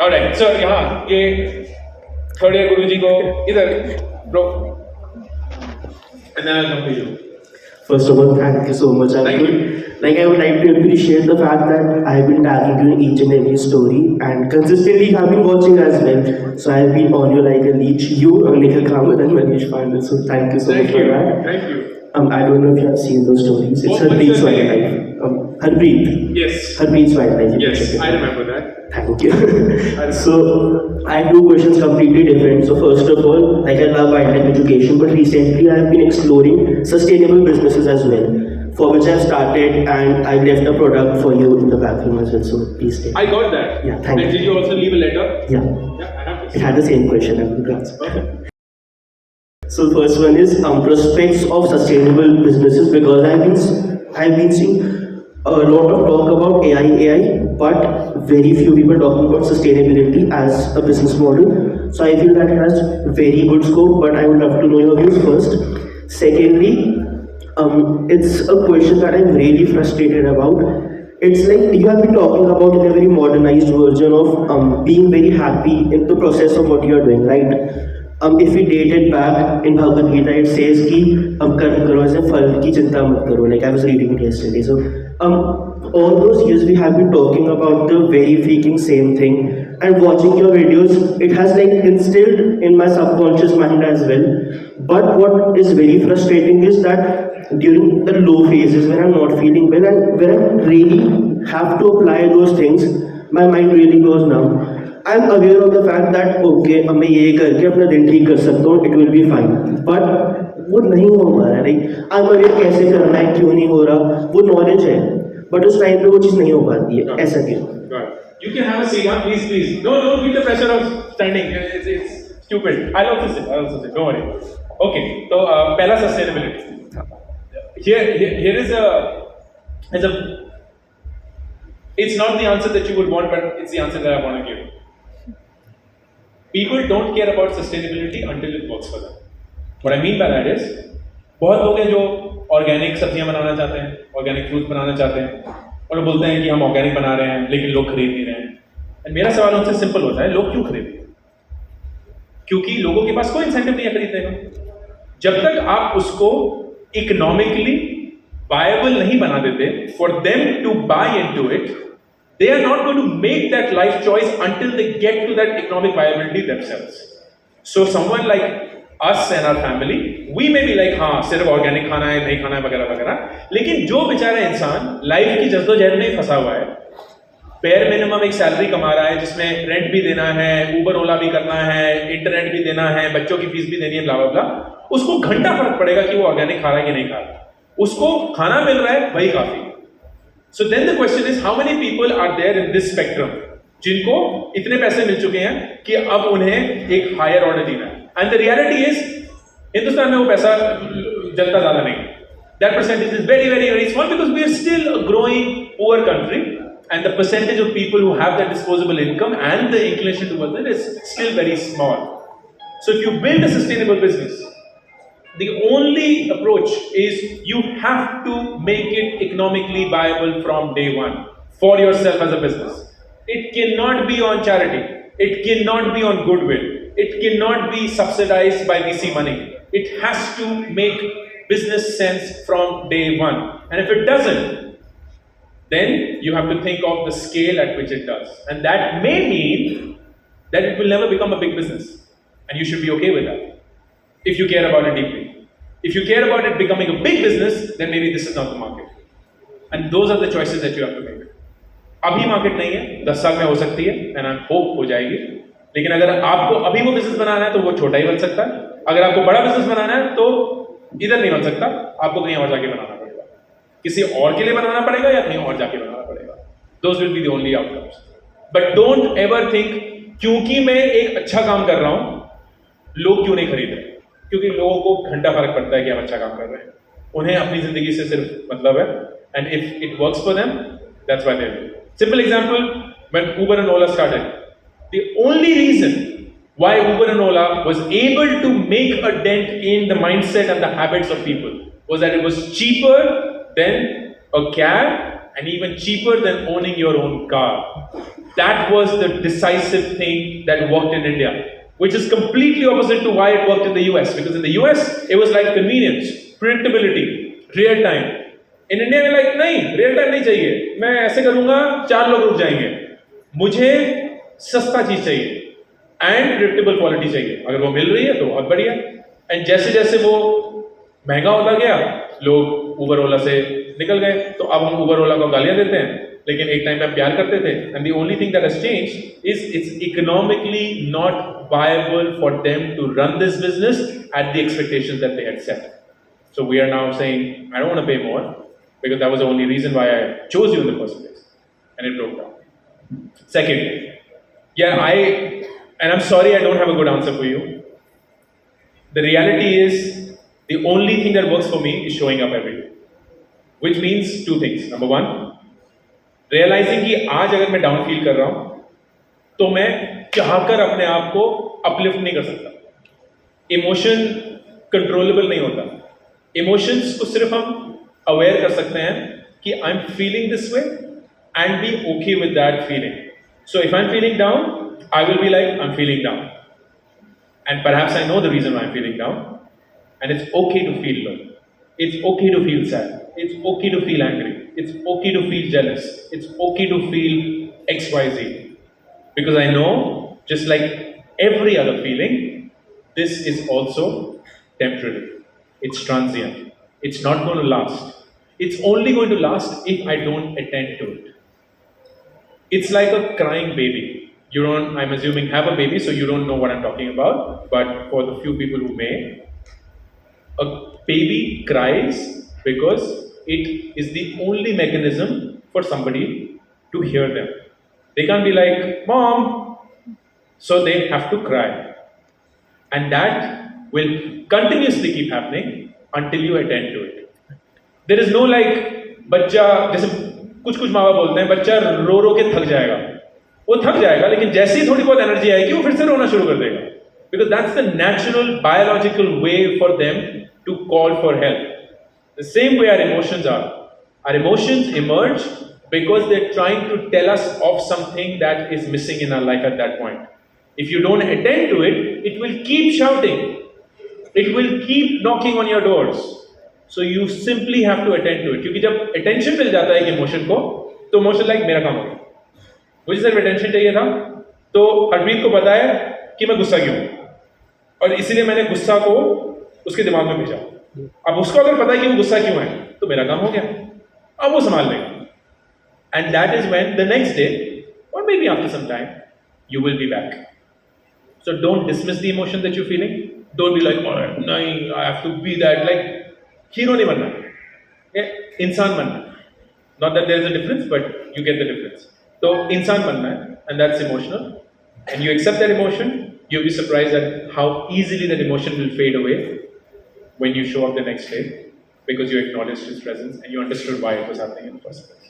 Alright, so यहाँ ये third year गुरुजी को इधर bro, and then I'll come to you. First of all, thank you so much, Thank Ankur. you. Like, I would like to appreciate the fact that I've been tagging you in each and every story, and consistently have been watching as well. So I've been on you like a leech. You, Nikhil Kamath, and Manish Pandey. So thank you so much for that. Thank you. I don't know if you have seen those stories. It's What's your HarpreetsWildlife. Harpreet. Yes. HarpreetsWildlife. Yes, I remember that. Thank you. So I have two questions completely different. So first of all, like, I love wildlife education, but recently I have been exploring sustainable businesses as well, for which I have started, and I left a product for you in the bathroom as well. So please take. I got that. Yeah, thank And you. did you also leave a letter? Yeah, Yeah, I have this. it had the same question. Congrats. Okay. So the first one is prospects of sustainable businesses, because I've been seeing a lot of talk about AI, but very few people talking about sustainability as a business model. So I feel that it has very good scope, but I would love to know your views first. Secondly, it's a question that I'm really frustrated about. It's like you have been talking about in a very modernized version of being very happy in the process of what you are doing, right? If we date it back in Bhagavad Gita, it says कि कर्म करो ऐसे फल की चिंता मत करो. Like, I was reading it yesterday. So all those years we have been talking about the very freaking same thing, and watching your videos, it has like instilled in my subconscious mind as well. But what is very frustrating is that during the low phases when I'm not feeling well and when I really have to apply those things, my mind really goes numb. I'm aware of the fact that okay, अब मैं ये करके अपना दिन ठीक कर सकता हूँ, it will be fine. But वो नहीं हो पा रहा है. Like, I'm aware कैसे करना है, क्यों नहीं हो रहा, वो knowledge है. But उस टाइम पे वो चीज़ नहीं हो पाती है. ऐसा क्यों? You can have a seat, huh? Please. No, don't feel the pressure of standing. It's stupid. I'll also sit. Don't worry. Okay. So, पहला sustainability. Here is a. It's not the answer that you would want, but it's the answer that I want to give. People don't care about sustainability until it works for them. What I mean by that is, बहुत लोग हैं जो organic सब्जियां बनाना चाहते हैं, organic fruit बनाना चाहते हैं, और वो बोलते हैं कि हम ऑर्गेनिक बना रहे हैं, लेकिन लोग खरीद नहीं रहे हैं. And मेरा सवाल उनसे सिंपल होता है, लोग क्यों खरीदें? क्योंकि लोगों के पास कोई इंसेंटिव नहीं है खरीदने का. जब तक आप उसको इकोनॉमिकली वायबल नहीं बना देते, for them to buy into it, they are not going to make that life choice until they get to that economic viability themselves. So someone like us and our family, we may be like, हाँ सिर्फ organic खाना है, नहीं खाना है वगैरह वगैरह, लेकिन जो बेचारा इंसान लाइफ की जद्दोजहद में फंसा हुआ है, पेयर मिनिमम एक सैलरी कमा रहा है जिसमें रेंट भी देना है, ऊबर ओला भी करना है, इंटरनेट भी देना है, बच्चों की फीस भी देनी है, ब्ला ब्ला ब्ला, उसको घंटा फर्क पड़ेगा कि वो ऑर्गेनिक खा रहा है कि नहीं खा रहा. उसको खाना मिल रहा है, वही काफी. So then the question is, how many people are there in this spectrum जिनको इतने पैसे मिल चुके हैं कि अब उन्हें एक हायर ऑर्डर देना है. And the reality is, Hindustan में वो पैसा जनता ज्यादा नहीं. That percentage is very, very, very small because we are still a growing poor country, and the percentage of people who have that disposable income and the inclination towards it is still very small. So if you build a sustainable business, the only approach is you have to make it economically viable from day one for yourself as a business. It cannot be on charity. It cannot be on goodwill. It cannot be subsidized by VC money. It has to make business sense from day one. And if it doesn't, then you have to think of the scale at which it does. And that may mean that it will never become a big business. And you should be okay with that, if you care about it deeply. If you care about it becoming a big business, then maybe this is not the market. And those are the choices that you have to make. अभी market नहीं है, 10 साल में हो सकती है, and I hope हो जाएगी. लेकिन अगर आपको अभी वो बिजनेस बनाना है तो वो छोटा ही बन सकता है. अगर आपको बड़ा बिजनेस बनाना है तो इधर नहीं बन सकता, आपको कहीं और जाके बनाना पड़ेगा. किसी और के लिए बनाना पड़ेगा या कहीं और जाके बनाना पड़ेगा. Those will be the only outcomes. But don't ever think क्योंकि मैं एक अच्छा काम कर रहा हूं, लोग क्यों नहीं खरीद रहे. क्योंकि लोगों को घंटा फर्क पड़ता है कि हम अच्छा काम कर रहे हैं. उन्हें अपनी जिंदगी से सिर्फ मतलब है, and if it works for them, that's why they do. Simple example, when Uber and Ola started, the only reason why Uber and Ola was able to make a dent in the mindset and the habits of people was that it was cheaper than a cab and even cheaper than owning your own car. That was the decisive thing that worked in India, which is completely opposite to why it worked in the US. Because in the US, it was like convenience, predictability, real time. In India, में like नहीं, real time नहीं चाहिए. मैं ऐसे करूँगा, 4 लोग रुक जाएंगे. मुझे सस्ता चीज चाहिए and predictable quality चाहिए. अगर वो मिल रही है तो बहुत बढ़िया. And जैसे जैसे वो महंगा होता गया, लोग उबर ओला से निकल गए. तो अब हम उबर ओला को गालियां देते हैं, लेकिन एक टाइम पे हम प्यार करते थे. And the only thing that has changed is it's economically not viable for them to run this business at the expectations that they had set. So we are now saying, I don't want to pay more, because that was the only reason why I chose you in the first place. And it broke down. Second, and I'm sorry I don't have a good answer for you. The reality is, the only thing that works for me is showing up every day. Which means 2 things. Number 1, realizing कि आज अगर मैं down feel कर रहा हूं, तो मैं चाहकर अपने आप को अपलिफ्ट नहीं कर सकता. इमोशन कंट्रोलेबल नहीं होता. इमोशंस को सिर्फ हम अवेयर कर सकते हैं कि I am feeling this way and be okay with that feeling. So if I am feeling down, I will be like, I'm feeling down. And perhaps I know the reason why I'm feeling down. And it's okay to feel low. It's okay to feel sad. It's okay to feel angry. It's okay to feel jealous. It's okay to feel XYZ. Because I know, just like every other feeling, this is also temporary. It's transient. It's not going to last. It's only going to last if I don't attend to it. It's like a crying baby. You don't, I'm assuming, have a baby, so you don't know what I'm talking about. But for the few people who may, a baby cries because it is the only mechanism for somebody to hear them. They can't be like, Mom! So they have to cry. And that will continuously keep happening until you attend to it. There is no like, बच्चा, जैसे कुछ माँ बाप बोलते हैं, बच्चा रो रो के थक जाएगा. वो थक जाएगा, लेकिन जैसे ही थोड़ी बहुत एनर्जी आएगी वो फिर से रोना शुरू कर देगा. Because that's the natural biological way for them to call for help. The same way our emotions are. Our emotions emerge because they're trying to tell us of something that is missing in our life at that point. If you don't attend to it, it will keep shouting. It will keep knocking on your doors. So you simply have to attend to it. क्योंकि जब attention मिल जाता है एक emotion को, तो emotion like मेरा काम हो गया. मुझे सिर्फ अटेंशन चाहिए था, तो हरप्रीत को पता है कि मैं गुस्सा क्यों हूं, और इसीलिए मैंने गुस्सा को उसके दिमाग में भेजा. अब उसको अगर पता है कि वो गुस्सा क्यों है, तो मेरा काम हो गया. अब वो संभाल लेगा. And that is when the next day or maybe after some time you will be back. So don't dismiss the emotion that you feeling. Don't be like नहीं, I have to be that. Like hero नहीं बनना, इंसान बनना. Not that there is a difference, but you get the difference. तो इंसान बनना है, and that's emotional, and you accept that emotion, you'll be surprised at how easily that emotion will fade away when you show up the next day, because you acknowledged its presence and you understood why it was happening in the first place.